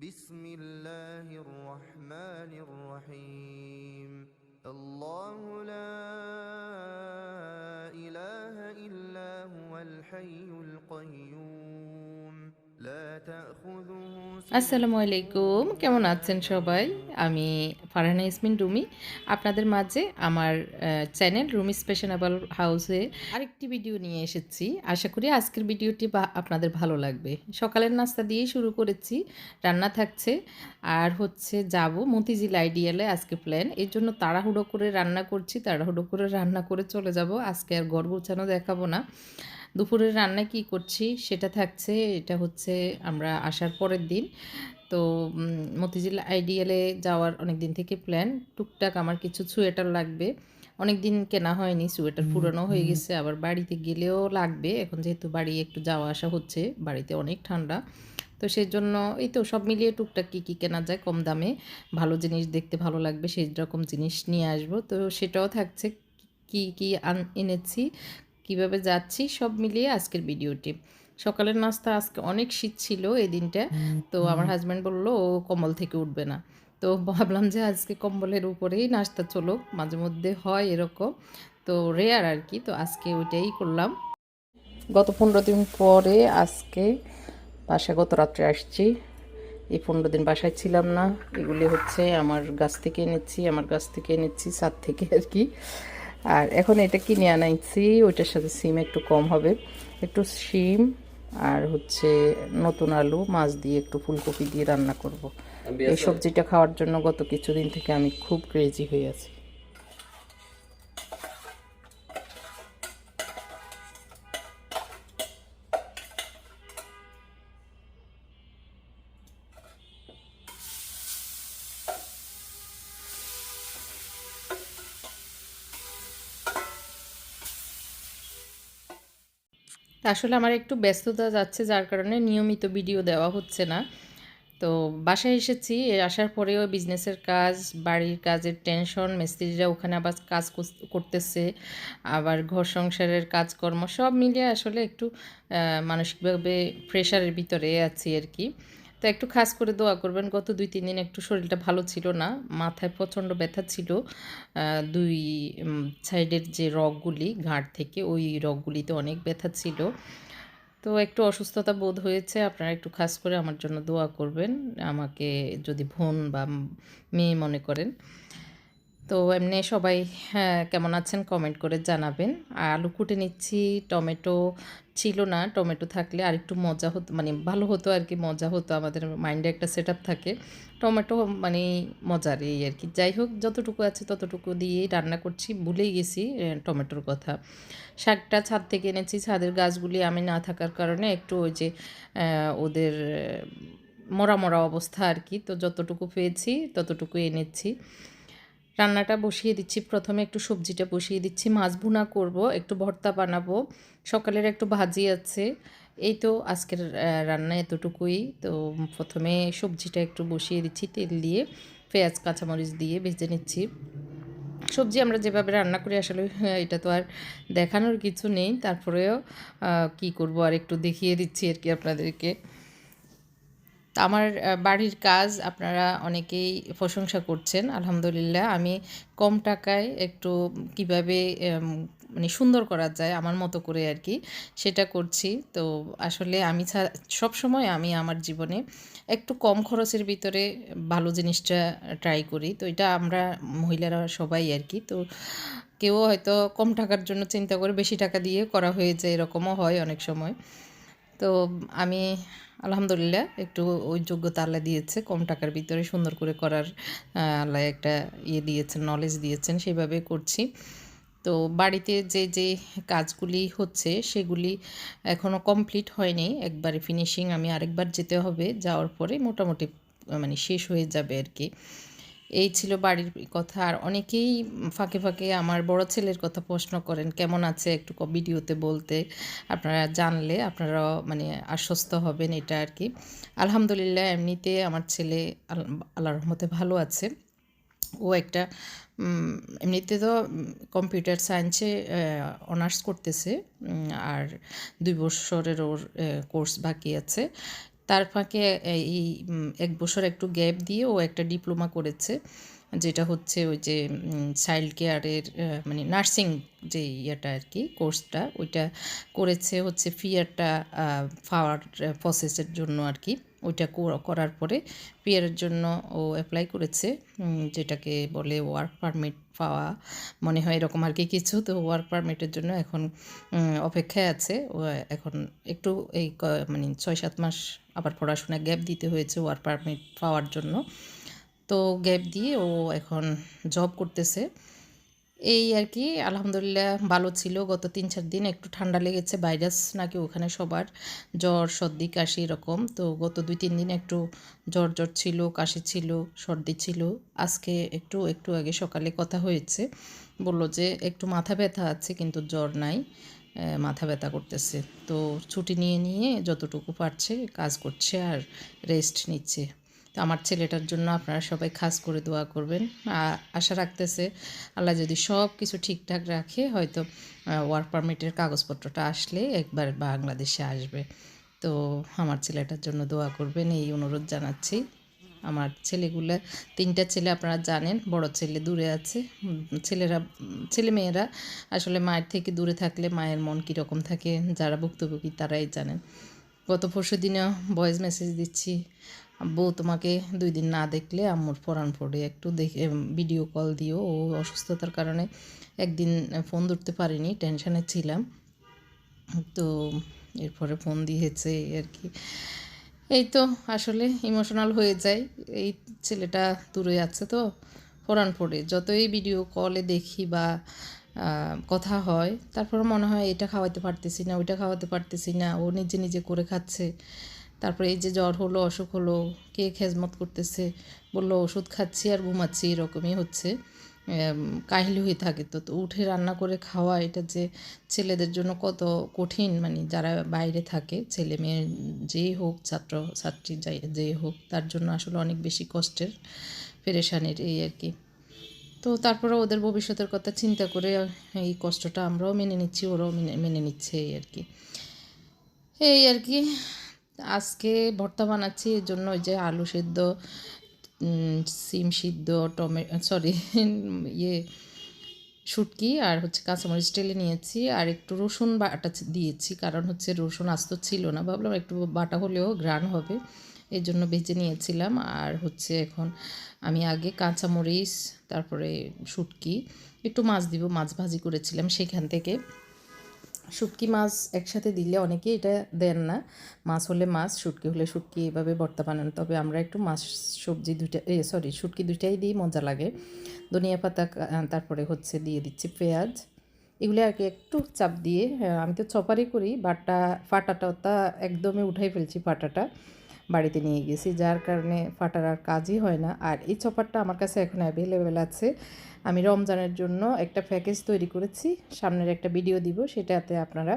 بسم الله الرحمن الرحيم الله لا إله إلا هو الحي القيوم لا تأخذه سنة আসসালামু আলাইকুম, কেমন আছেন সবাই? আমি ফারহানা ইয়াসমিন রুমি আপনাদের মাঝে আমার চ্যানেল রুমি স্পেশানেবল হাউসে আরেকটি ভিডিও নিয়ে এসেছি। আশা করি আজকের ভিডিওটি আপনাদের ভালো লাগবে। সকালের নাস্তা দিয়েই শুরু করেছি, রান্না থাকছে আর হচ্ছে যাব মতিঝিল আইডিয়ালে আজকে প্ল্যান। এর জন্য তাড়াহুড়ো করে রান্না করছি, তাড়াহুড়ো করে রান্না করে চলে যাব। আজকে আর ঘর গোছানো দেখাবো না। দুপুরের রান্না কি করছি সেটা থাকছে। এটা হচ্ছে আমরা আসার পরের দিন। তো মতিঝিল আইডিয়ালে যাওয়ার অনেক দিন থেকে প্ল্যান। টুকটাক আমার কিছু সোয়েটার লাগবে, অনেক দিন কেনা হয়নি, সোয়েটার পুরনো হয়ে গেছে, আবার বাড়িতে গেলেও লাগবে। এখন যেহেতু বাড়ি একটু যাওয়া আসা হচ্ছে, বাড়িতে অনেক ঠান্ডা, তো সেই জন্য এই তো সব মিলিয়ে টুকটাক কী কী কেনা যায় কম দামে, ভালো জিনিস দেখতে ভালো লাগবে সেই রকম জিনিস নিয়ে আসবো। তো সেটাও থাকছে, কি কি এনেছি, কিভাবে যাচ্ছি, সব মিলিয়ে আজকের ভিডিওটি। সকালের নাস্তা আজকে অনেক শীত ছিল এই দিনটা, তো আমার হাজব্যান্ড বললো ও কম্বল থেকে উঠবে না। তো ভাবলাম যে আজকে কম্বলের উপরেই নাস্তা চলো, মাঝে মধ্যে হয় এরকম, তো রেয়ার আর কি, তো আজকে ওইটাই করলাম। গত 15 দিন পরে আজকে বাসায় গত রাত্রে আসছি। এই 15 দিন বাসায় ছিলাম না। এগুলি হচ্ছে আমার গাছ থেকে এনেছি, ছাদ থেকে আর কি। আর এখন এটা কিনে আনাইছি, ওইটার সাথে সিম একটু কম হবে, একটু সিম আর হচ্ছে নতুন আলু মাছ দিয়ে একটু ফুলকপি দিয়ে রান্না করব। এই সবজিটা খাওয়ার জন্য গত কিছুদিন থেকে আমি খুব ক্রেজি হয়ে আছি। আসলে আমার একটু ব্যস্ততা যাচ্ছে, যার কারণে নিয়মিত ভিডিও দেওয়া হচ্ছে না। তো বাসায় এসেছি, আসার পরেও বিজনেসের কাজ, বাড়ির কাজের টেনশন, মিস্ত্রিরা ওখানে আবার কাজ করতেছে, আবার ঘর সংসারের কাজকর্ম সব মিলিয়ে আসলে একটু মানসিকভাবে প্রেশারের ভিতরে আছি আর কি। তো একটু খাস করে দোয়া করবেন। গত 2-3 দিন একটু শরীরটা ভালো ছিল না, মাথায় প্রচণ্ড ব্যথা ছিল, দুই সাইডের যে রগগুলি ঘাড় থেকে ওই রগগুলিতে অনেক ব্যথা ছিল। তো একটু অসুস্থতা বোধ হয়েছে, আপনারা একটু খাস করে আমার জন্য দোয়া করবেন, আমাকে যদি বোন বা মেয়ে মনে করেন। তো এমনি সবাই হ্যাঁ কেমন আছেন কমেন্ট করে জানাবেন। আর আলু কুটে নিচ্ছি, টমেটো ছিল না, টমেটো থাকলে আর একটু মজা হতো, মানে ভালো হতো আর কি, মজা হতো, আমাদের মাইন্ডে একটা সেট আপ থাকে টমেটো মানে মজার এই আর কি। যাই হোক, যতটুকু আছে ততটুকু দিয়েই রান্না করছি, ভুলেই গেছি টমেটোর কথা। শাকটা ছাদ থেকে এনেছি, ছাদের গাছগুলি আমি না থাকার কারণে একটু ওই যে ওদের মরা মরা অবস্থা আর কি, তো যতটুকু পেয়েছি ততটুকু এনেছি। রান্নাটা বসিয়ে দিচ্ছি, প্রথমে একটু সবজিটা বসিয়ে দিচ্ছি, মাছ ভুনা করব, একটু ভর্তা বানাবো, সকালের একটু ভাজি আছে। এই তো আজকের রান্না এতটুকুই। তো প্রথমে সবজিটা একটু বসিয়ে দিচ্ছি, তেল দিয়ে পেঁয়াজ কাঁচামরিচ দিয়ে ভেজে নিচ্ছি। সবজি আমরা যেভাবে রান্না করি আসলে এটা তো আর দেখানোর কিছু নেই, তারপরেও কি করব, আর একটু দেখিয়ে দিচ্ছি আর কি আপনাদেরকে। তা আমার বাড়ির কাজ আপনারা অনেকেই প্রশংসা করছেন, আলহামদুলিল্লাহ। আমি কম টাকায় একটু কিভাবে মানে সুন্দর করা যায় আমার মতো করে আর কি, সেটা করছি। তো আসলে আমি সবসময় আমি আমার জীবনে একটু কম খরচের ভিতরে ভালো জিনিসটা ট্রাই করি। তো এটা আমরা মহিলারা সবাই আর কি। তো কেউ হয়তো কম টাকার জন্য চিন্তা করে বেশি টাকা দিয়ে করা হয়ে যায়, এরকমও হয় অনেক সময়। তো আমি আলহামদুলিল্লাহ একটু ওই যোগ্যতা আল্লাহ দিয়েছে, কম টাকার ভিতরে সুন্দর করে করার আল্লাহ একটা ইয়ে দিয়েছেন, নলেজ দিয়েছেন, সেইভাবে করছি। তো বাড়িতে যে যে কাজগুলি হচ্ছে সেগুলি এখনও কমপ্লিট হয়নি, একবারে ফিনিশিং, আমি আরেকবার যেতে হবে, যাওয়ার পরে মোটামুটি মানে শেষ হয়ে যাবে আর কি। এই ছিল বাড়ির কথা। আর অনেকেই ফাঁকে ফাঁকে আমার বড় ছেলের কথা প্রশ্ন করেন, কেমন আছে একটু ভিডিওতে বলতে, আপনারা জানলে আপনারা মানে আশ্বস্ত হবেন এটা আর কি। আলহামদুলিল্লাহ এমনিতে আমার ছেলে আল্লাহর রহমতে ভালো আছে। ও একটা এমনিতে তো কম্পিউটার সায়েন্সে অনার্স করতেছে, আর 2 বছরের ওর কোর্স বাকি আছে। তার ফাঁকে এই 1 বছর একটু গ্যাপ দিয়ে ও একটা ডিপ্লোমা করেছে, যেটা হচ্ছে ওই যে চাইল্ড কেয়ারের মানে নার্সিং যে ইয়েটা আর কি কোর্সটা, ওইটা করেছে হচ্ছে পিয়ারটা পাওয়ার প্রসেসের জন্য আর কি। ওইটা করার পরে পিয়ারের জন্য ও অ্যাপ্লাই করেছে, যেটাকে বলে ওয়ার্ক পারমিট পাওয়া মনে হয় এরকম আর কি কিছু। তো ওয়ার্ক পারমিটের জন্য এখন অপেক্ষায় আছে। ও এখন একটু এই মানে 6-7 মাস আবার পড়াশোনা গ্যাপ দিতে হয়েছে ওয়ার্ক পারমিট পাওয়ার জন্য। তো গ্যাপ দিয়ে ও এখন জব করতেছে। এই আর কি, আলহামদুলিল্লাহ ভালো ছিল। গত 3-4 দিন একটু ঠান্ডা লেগেছে, ভাইরাস নাকি ওখানে সবার, জ্বর সর্দি কাশি এরকম। তো গত 2-3 দিন একটু জ্বর ছিল, কাশি ছিল, সর্দি ছিল। আজকে একটু আগে সকালে কথা হয়েছে, বলল যে একটু মাথা ব্যথা আছে কিন্তু জ্বর নাই, মাথা ব্যথা করতেছে। তো ছুটি নিয়ে যতটুকু পারছে কাজ করছে আর রেস্ট নিচ্ছে। তো আমার ছেলেটার জন্য আপনারা সবাই খাস করে দোয়া করবেন। আশা রাখতেছে আল্লাহ যদি সব কিছু ঠিকঠাক রাখে, হয়তো ওয়ার্ক পারমিটের কাগজপত্রটা আসলে একবার বাংলাদেশে আসবে। তো আমার ছেলেটার জন্য দোয়া করবেন এই অনুরোধ জানাচ্ছি। আমার ছেলেগুলো 3টা ছেলে আপনারা জানেন, বড় ছেলে দূরে আছে। ছেলেমেয়েরা আসলে মায়ের থেকে দূরে থাকলে মায়ের মন কীরকম থাকে যারা ভুক্তভোগী তারাই জানেন। গত পরশু দিনেও ভয়েস মেসেজ দিচ্ছি, আব্বু তোমাকে 2 দিন না দেখলে আম্মুর পরাণ পড়ে, একটু দেখে ভিডিও কল দিও। ও অসুস্থতার কারণে একদিন ফোন ধরতে পারিনি, টেনশানে ছিলাম। তো এরপরে ফোন দিয়েছে আর কি। এই তো আসলে ইমোশনাল হয়ে যায়। এই ছেলেটা দূরে আছে তো পরাণ পড়ে, যতই ভিডিও কলে দেখি বা কথা হয়, তারপর মনে হয় এটা খাওয়াতে পারতেছি না, ওইটা খাওয়াতে পারতেছি না, ও নিজে করে খাচ্ছে। তারপরে এই যে জ্বর হলো, অসুখ হলো, কে খেজমত করতেছে, বললো ওষুধ খাচ্ছি আর ঘুমাচ্ছি, এরকমই হচ্ছে। কাহিল হয়ে থাকে। তো উঠে রান্না করে খাওয়া, এটা যে ছেলেদের জন্য কত কঠিন, মানে যারা বাইরে থাকে, ছেলে মেয়ে যেই হোক, ছাত্র ছাত্রী যেই হোক, তার জন্য আসলে অনেক বেশি কষ্টের, পেরেশানির এই আর কি। তো তারপরে ওদের ভবিষ্যতের কথা চিন্তা করে এই কষ্টটা আমরাও মেনে নিচ্ছি, ওরাও মেনে নিচ্ছে এই আর কি। আজকে ভর্তা বানাচ্ছি, এর জন্য ওই যে আলু সিদ্ধ, সিম সিদ্ধ, সরি ইয়ে শুটকি আর হচ্ছে কাঁচামরিচ টেলে নিয়েছি, আর একটু রসুন বাটা দিয়েছি, কারণ হচ্ছে রসুন আস্ত ছিল না, ভাবলাম একটু বাটা হলেও ঘ্রাণ হবে, এই জন্য ভেজে নিয়েছিলাম। আর হচ্ছে এখন আমি আগে কাঁচামরিচ, তারপরে শুটকি, একটু মাছ দিব, মাছ ভাজি করেছিলাম সেখান থেকে। শুটকি মাছ একসাথে দিলে অনেকেই এটা দেন না, মাছ হলে মাছ, শুটকি হলে শুটকি, এভাবে ভর্তা বানান। তবে আমরা একটু মাছ সবজি দুইটা, শুটকি দুইটাই দিই, মজা লাগে। ধনিয়া পাতা, তারপরে হচ্ছে দিয়ে দিচ্ছি পেঁয়াজ, এগুলো আর কি একটু চাপ দিয়ে, আমি তো চপারই করি, ফাটাটা একদমই উঠাই ফেলছি, ফাটাটা বাড়িতে নিয়ে গেছি, যার কারণে ফাটার আর কাজই হয় না। আর এই চপারটা আমার কাছে এখন অ্যাভেলেবেল আছে। আমি রমজানের জন্য একটা প্যাকেজ তৈরি করেছি, সামনের একটা ভিডিও দিব, সেটাতে আপনারা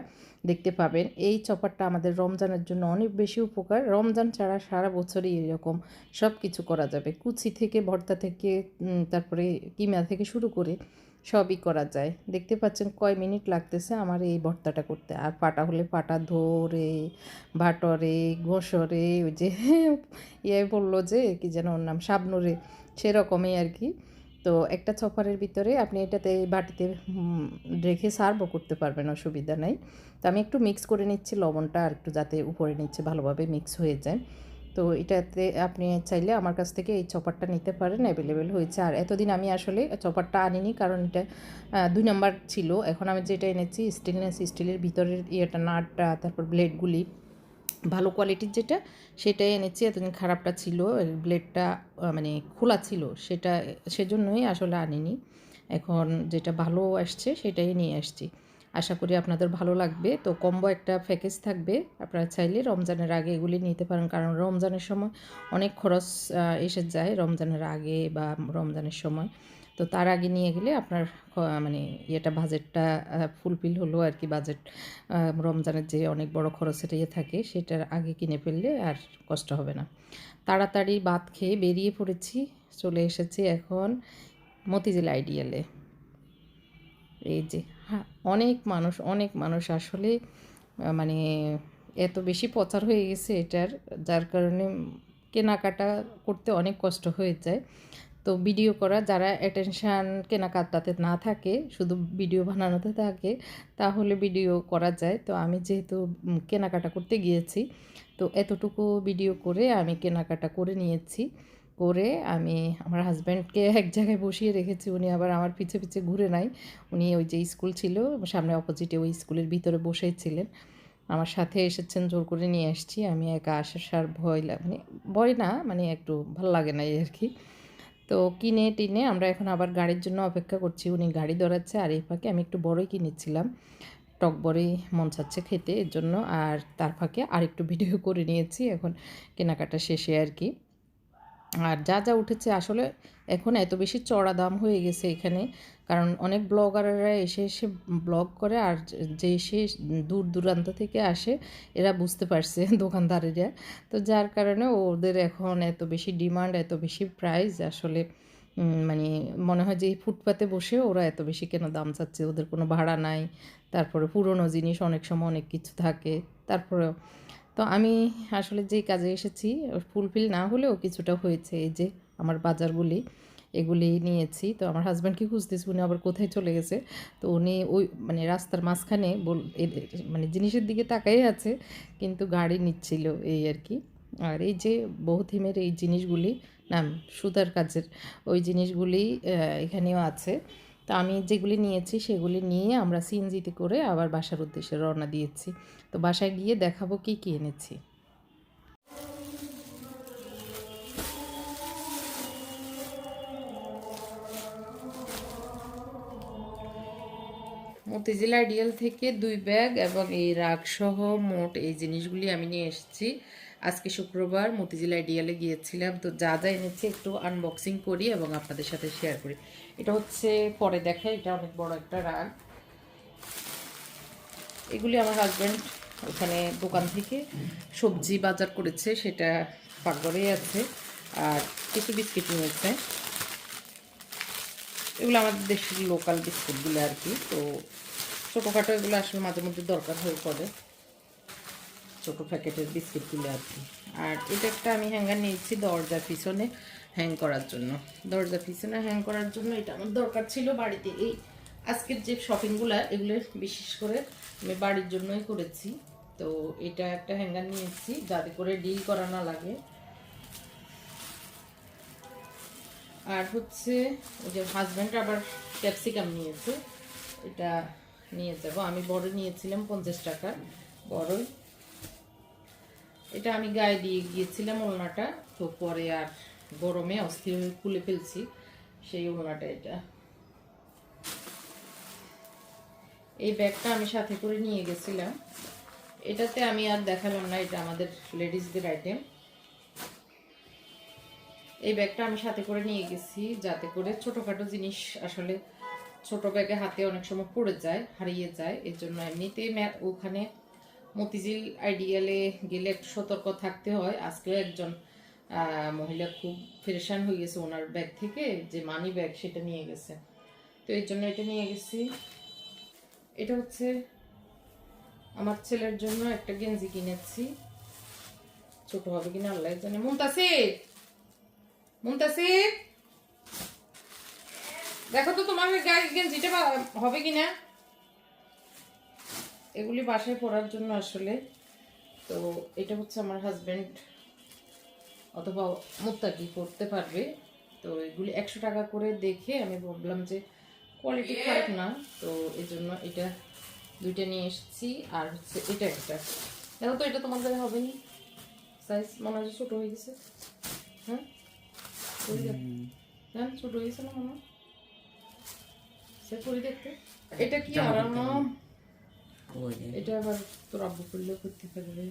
দেখতে পাবেন। এই চপারটা আমাদের রমজানের জন্য অনেক বেশি উপকার। রমজান ছাড়া সারা বছরই এরকম সব কিছু করা যাবে, কুচি থেকে, ভর্তা থেকে, তারপরে কিমা থেকে শুরু করে সবই করা যায়। দেখতে পাচ্ছেন কয় মিনিট লাগতেছে আমার এই ভর্তাটা করতে। আর পাটা হলে পাটা ধরে, বাটরে, ঘষরে, ওই যে বললো যে কি যেন ওর নাম, শাবনুরে, সেরকমই আর কি। তো একটা চপারের ভিতরে আপনি এটাতে বাটিতে রেখে সার্ভও করতে পারবেন, অসুবিধা নেই। তো আমি একটু মিক্স করে নিচ্ছি লবণটা, আর একটু যাতে উপরে নিচ্ছে ভালোভাবে মিক্স হয়ে যায়। তো এটাতে আপনি চাইলে আমার কাছ থেকে এই চপারটা নিতে পারেন, অ্যাভেলেবেল হয়েছে। আর এতদিন আমি আসলে চপারটা আনিনি, কারণ এটা 2 নাম্বার ছিল। এখন আমি যেটা এনেছি স্টিলের ভিতরের ইয়েটা, নাটটা, তারপর ব্লেডগুলি ভালো কোয়ালিটির যেটা, সেটাই এনেছি। এতদিন খারাপটা ছিল, ব্লেডটা মানে খোলা ছিল, সেজন্যই আসলে আনিনি। এখন যেটা ভালো আসছে সেটাই নিয়ে আসছি, আশা করি আপনাদের ভালো লাগবে। তো কম্বো একটা প্যাকেজ থাকবে, আপনারা চাইলে রমজানের আগে এগুলি নিতে পারেন, কারণ রমজানের সময় অনেক খরচ এসে যায়, রমজানের আগে বা রমজানের সময়। তো তার আগে নিয়ে গেলে আপনার মানে বাজেটটা ফুলফিল হলো আর কি। বাজেট রমজানের যে অনেক বড় খরচের থাকে, সেটার আগে কিনে ফেললে আর কষ্ট হবে না। তাড়াতাড়ি ভাত খেয়ে বেরিয়ে পড়েছি, চলে এসেছি এখন মতিঝিল আইডিয়ালে। এই যে, হ্যাঁ, অনেক মানুষ আসলে মানে এত বেশি প্রচার হয়ে গেছে এটার, যার কারণে কেনাকাটা করতে অনেক কষ্ট হয়ে যায়। তো ভিডিও করা, যারা অ্যাটেনশান কেনাকাটাতে না থাকে, শুধু ভিডিও বানানোতে থাকে, তাহলে ভিডিও করা যায়। তো আমি যেহেতু কেনাকাটা করতে গিয়েছি, তো এতটুকু ভিডিও করে আমি কেনাকাটা করে নিয়েছি। করে আমি আমার হাজব্যান্ডকে এক জায়গায় বসিয়ে রেখেছি, উনি আবার আমার পিছে পিছে ঘুরে নাই। উনি ওই যে স্কুল ছিল সামনে অপোজিটে, ওই স্কুলের ভিতরে বসেই ছিলেন। আমার সাথে এসেছেন, জোর করে নিয়ে আসছি। আমি একা আসার মানে ভয় না, মানে একটু ভালো লাগে না এই আর কি। তো কিনে টিনে আমরা এখন আবার গাড়ির জন্য অপেক্ষা করছি, উনি গাড়ি ধরাচ্ছে। আর এই ফাঁকে আমি একটু বড়ই কিনেছিলাম, টক বড়ই মন চাচ্ছে খেতে, এর জন্য। আর তার ফাঁকে আরেকটু ভিডিও করে নিয়েছি এখন কেনাকাটা শেষে আর কি। আর যা যা উঠেছে আসলে এখন এত বেশি চড়া দাম হয়ে গেছে এখানে, কারণ অনেক ব্লগাররা এসে এসে ব্লগ করে, আর যে এসে দূর দূরান্ত থেকে আসে এরা বুঝতে পারছে দোকানদারেরা। তো যার কারণে ওদের এখন এত বেশি ডিমান্ড, এত বেশি প্রাইস আসলে। মানে মনে হয় যে এই ফুটপাতে বসে ওরা এত বেশি কেন দাম চাচ্ছে, ওদের কোনো ভাড়া নাই। তারপরে পুরনো জিনিস অনেক সময় অনেক কিছু থাকে, তারপরে। তো আমি আসলে যেই কাজে এসেছি ফুলফিল না হলেও কিছুটা হয়েছে। এই যে আমার বাজারগুলি, এগুলি নিয়েছি। তো আমার হাজব্যান্ডকে খুঁজতেছি, উনি আবার কোথায় চলে গেছে। তো উনি ওই মানে রাস্তার মাঝখানে মানে জিনিসের দিকে তাকাই আছে, কিন্তু গাড়ি নিচ্ছিল এই আর কি। আর এই যে বহু থিমের এই জিনিসগুলি, নাম সুতার কাজের ওই জিনিসগুলি এখানেও আছে। তো আমি যেগুলি নিয়েছি সেগুলি নিয়ে আমরা সিএনজিতে করে আবার বাসার উদ্দেশ্যে রওনা দিয়েছি। তো বাসায় গিয়ে দেখাবো কী কী এনেছি। মতিঝিল আইডিয়াল থেকে 2 ব্যাগ এবং এই রাগসহ মোট এই জিনিসগুলি আমি নিয়ে এসেছি। আজকে শুক্রবার মতিঝিল আইডিয়ালে গিয়েছিলাম, তো যা যা এনেছি একটু আনবক্সিং করি এবং আপনাদের সাথে শেয়ার করি। এটা হচ্ছে পরে দেখাই, এটা অনেক বড় একটা রাগ। এগুলি আমার হাজব্যান্ড ওখানে দোকান থেকে সবজি বাজার করেছে, সেটা পাকঘরেই আছে। আর কিছু বিস্কিট নিয়েছে, এগুলো আমাদের দেশের লোকাল বিস্কুটগুলো আর কি। তো ছোটোখাটো এগুলো আসলে মাঝে মধ্যে দরকার হয়ে পড়ে, ছোটো প্যাকেটের বিস্কিটগুলো আর কি। আর এটা একটা আমি হ্যাঙ্গার নিয়েছি দরজার পিছনে হ্যাং করার জন্য। দরজার পিছনে হ্যাং করার জন্য এটা আমার দরকার ছিল বাড়িতে। এই আজকের যে শপিংগুলো এগুলো বিশেষ করে আমি বাড়ির জন্যই করেছি। তো এটা একটা হ্যাঙ্গার নিয়েছি যাতে করে ডিল করা না লাগে। আর হচ্ছে ওই যে হাজব্যান্ড আবার ক্যাপসিকাম নিয়েছে, এটা নিয়ে যাবো। আমি বড় নিয়েছিলাম 50 টাকা বড়। এটা আমি গায়ে দিয়ে গিয়েছিলাম ওড়নাটা, তো পরে আর গরমে অস্থির হয়ে খুলে ফেলছি সেই ওড়নাটা। এটা এই ব্যাগটা আমি সাথে করে নিয়ে গেছিলাম, এটাতে আমি আর দেখালাম না, এটা আমাদের লেডিসদের আইটেম। এই ব্যাগটা আমি সাথে করে নিয়ে গেছি যাতে করে ছোটোখাটো জিনিস আসলে ছোট ব্যাগে হাতে অনেক সময় পড়ে যায়, হারিয়ে যায়। এর জন্য এমনিতেই ওখানে মতিঝিল আইডিয়ালে গেলে একটু সতর্ক থাকতে হয়। আজকেও একজন মহিলা খুব ফেরেশান হয়ে গেছে, ওনার ব্যাগ থেকে যে মানি ব্যাগ সেটা নিয়ে গেছে। তো এর জন্য এটা নিয়ে গেছি। এটা হচ্ছে আমার ছেলের জন্য একটা গেঞ্জি কিনেছি, ছোট হবে কিনা আল্লাহ জানে। মুনতাসির, মুনতাসির দেখো তো তোমার গায়ে গেঞ্জিটা হবে কিনা। এগুলি বাসায় পরার জন্য আসলে। তো এটা হচ্ছে আমার হাজব্যান্ড অথবা মুত্তাকি পড়তে পারবে। তো এগুলি 100 টাকা করে দেখে আমি ভাবলাম যে কোয়ালিটি খারাপ না, তো এই জন্য এটা দুইটা নিয়ে এসেছি। আর হচ্ছে এটা একটা, দেখো তো এটা তোমার গায়ে হবে নি, সাইজ মনে হয় ছোটো হয়ে গেছে। হ্যাঁ হ্যাঁ ছোটো হয়ে গেছে না মনে হয়, সে পরি দেখতে। এটা কি আরাম, এটা আবার তোর আব্বু করলেও করতে পারবে।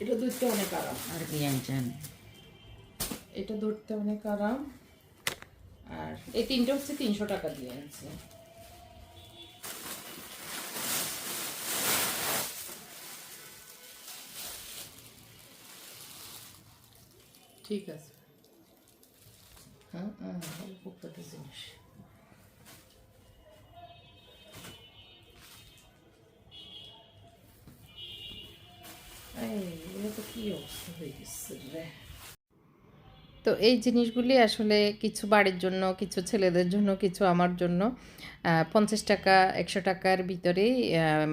এটা ধরতে অনেক আরাম, আর কি আনছেন, এটা ধরতে অনেক আরাম। আর এই তিনটা হচ্ছে 300 টাকা দিয়ে আনছে। ঠিক আছে, হ্যাঁ হ্যাঁ অল্প কটা জিনিস। এগুলো তো কি অবস্থা হয়ে গেছে রে। তো এই জিনিসগুলি আসলে কিছু বাড়ির জন্য, কিছু ছেলেদের জন্য, কিছু আমার জন্য। 50 টাকা 100 টাকার ভিতরেই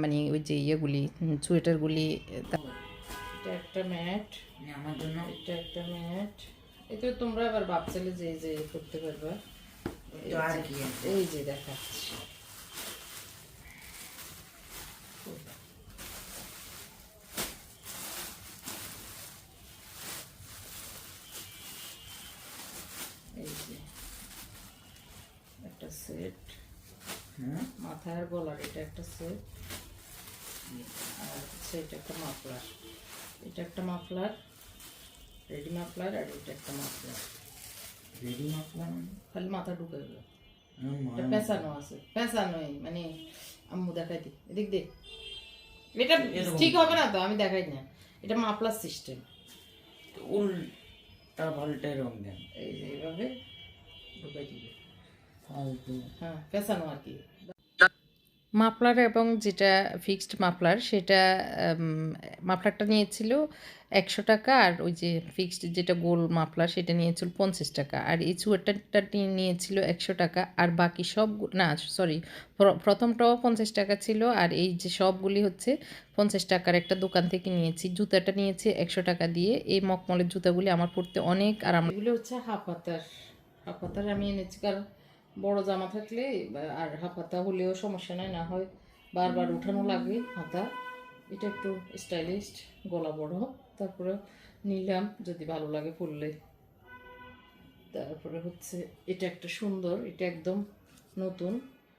মানে ওই যে ইয়েগুলি সোয়েটারগুলি। এটা একটা ম্যাট আমার জন্য। এটা একটা ম্যাট। এটা তোমরা আবার ভাবছিলে যে যে করতে পারবা। তো আর কি আছে? এই যে দেখাচ্ছি। এই যে একটা সেট, মাথার গলার এটা একটা সেট, আর হচ্ছে এটা একটা মাফলার। এটা একটা মাফলার, রেডি মাফলার, আর এটা একটা মাফলার। রেডি মাফলার খালি মাথা ঢুকে গেল, এটা পেঁচানো আছে, পেঁচানোই মানে আম্মু দেখাই দি, এদিক দে। এটা ঠিক হবে না তো, আমি দেখাই না। এটা মাফলার সিস্টেম, উল্টা পাল্টা রং দেন। এই যে এইভাবে ঢুকাই দিবে, ফালতু। হ্যাঁ পেঁচানো আর কি। মাফলার এবং যেটা ফিক্সড মাফলার সেটা মাফলারটা নিয়েছিল 100 টাকা, আর ওই যে ফিক্সড যেটা গোল মাফলার সেটা নিয়েছিল 50 টাকা, আর এই সোয়েটারটা নিয়েছিল 100 টাকা, আর বাকি সব না সরি প্রথমটাও 50 টাকা ছিল, আর এই যে সবগুলি হচ্ছে 50 টাকার একটা দোকান থেকে নিয়েছি। জুতাটা নিয়েছি 100 টাকা দিয়ে। এই মকমলের জুতাগুলি আমার পরতে অনেক আরাম। এগুলি হচ্ছে হাফ হাতার, হাফ হাতার আমি এনেছি কারণ বড় জামা থাকলে আর হাফ হাতা হলেও সমস্যা নাই, না হয় বারবার উঠানো লাগে হাতা। এটা একটু স্টাইলিশ, গলা বড়, তারপরে নিলাম যদি ভালো লাগে পরলে। তারপরে হচ্ছে এটা একটা সুন্দর, এটা একদম নতুন,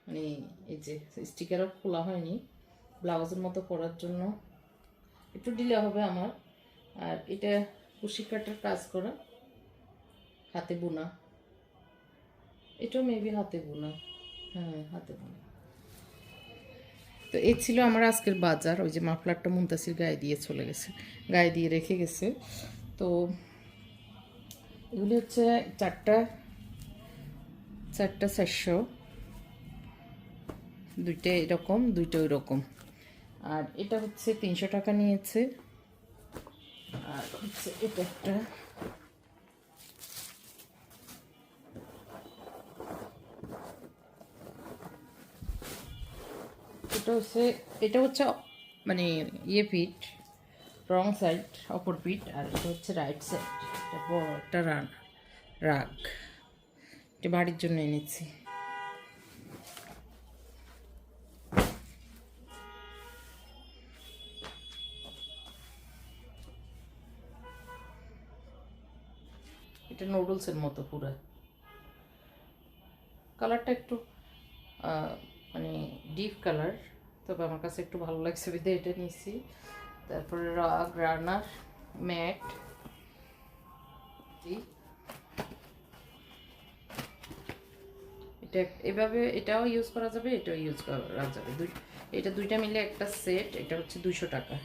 মানে এই যে স্টিকারও খোলা হয়নি, ব্লাউজের মতো পরার জন্য একটু ডিলে হবে আমার। আর এটা কুশি কাটার কাজ করা, হাতে বোনা, এটাও মেবি হাতে বোনা, হ্যাঁ হাতে বোনা। তো এই ছিল আমার আজকের বাজার। ওই যে মাফলারটা মুনতাসির গায়ে দিয়ে চলে গেছে, গায়ে দিয়ে রেখে গেছে। তো এগুলি হচ্ছে চারটা 400, দুইটা এরকম, দুইটা ওই রকম। আর এটা হচ্ছে 300 টাকা নিয়েছে। আর হচ্ছে এটা একটা, এটা হচ্ছে মানে ইয়ে পিঠ, রং সাইড অপর পিঠ, আর এটা হচ্ছে রাইট সাইড। এটা বড় একটা রাগ, এটা বাড়ির জন্য এনেছি। এটা নুডলসের মতো পুরো, কালারটা একটু মানে ডিপ কালার, তবে আমার কাছে একটু ভালো লাগছে বিধে এটা নিয়েছি। তারপরে রাগ রানার ম্যাট, এটা এভাবে এটাও ইউজ করা যাবে, এটাও ইউজ করা যাবে। এটা দুইটা মিলে একটা সেট, এটা হচ্ছে 200 টাকা।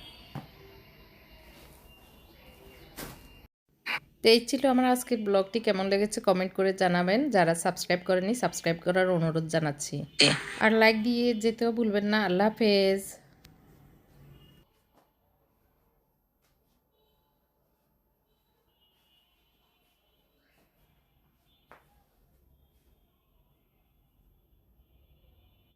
তো এই ছিল আমার আজকের ব্লগটি। কেমন লেগেছে কমেন্ট করে জানাবেন। যারা সাবস্ক্রাইব করেনি সাবস্ক্রাইব করার অনুরোধ জানাচ্ছি, আর লাইক দিয়ে যেতেও ভুলবেন না। আল্লাহ হাফেজ।